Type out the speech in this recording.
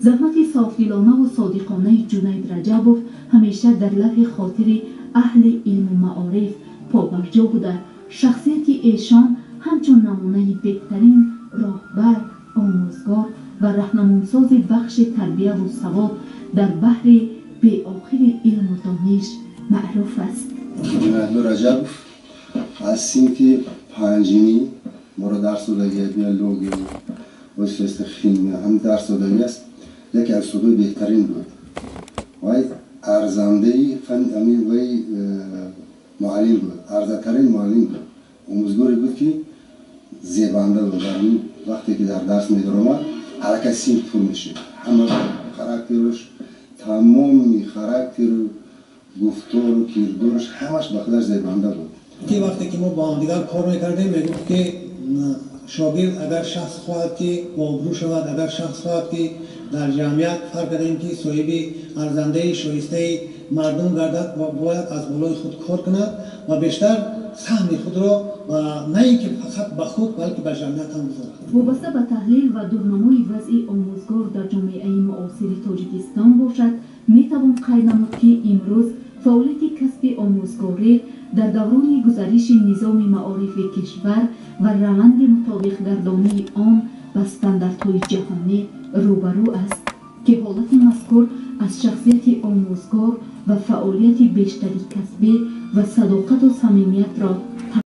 زحمت صافدلانه و صادقانه جنید رجبوف همیشه در لب خاطر اهل علم و معارف پابرجا بوده. شخصیت ایشان همچون نمونه بهترین راهبر، آموزگار و راهنماساز بخش تربیت و سواد در بحر بی آخر علم و دانش معروف است. جنید رجبوف از سمت پنجمی ما را درس دادگی بیولوژی و شیمی هم درس دادگی است. یکی از استادای بهترین بود. وای ارزنده فن وی معلم بود. ارزترین معلم بود. آموزگاری بود که زیبنده بود. وقتی که در درس می‌درآمد حرکت سیم فرو میشه. همه خاراکترش، تمام خاراکتر، گفتار و کردارش همش بخاطر زیبنده بود. که وقتی که ما با هم دیگر کار می‌کردیم میگفت که شاگرد اگر شخص خواهد که باابرو شود، اگر شخص خواهد که در جمعیت فرق کردیم که صاحب ارزنده شایسته مردم گردد و باید از بالای خود کار کند و بیشتر سهم خود را و نه اینکه فقط به خود بلکه به جمعیت هم بذارد. وابسته به تحلیل و دورنمای وضع آموزگار در جامعه معاصر تاجیکستان باشد، میتوان قید نمود که امروز فعالیت کسب آموزگاری در دوران گذریش نظام معارف کشور و روند مطابق گردانی آن به استانداردهای جهانی روبرو است که حالت مذکور از شخصیت آموزگار و فعالیت بیشتری کسبی و صداقت و صمیمیت را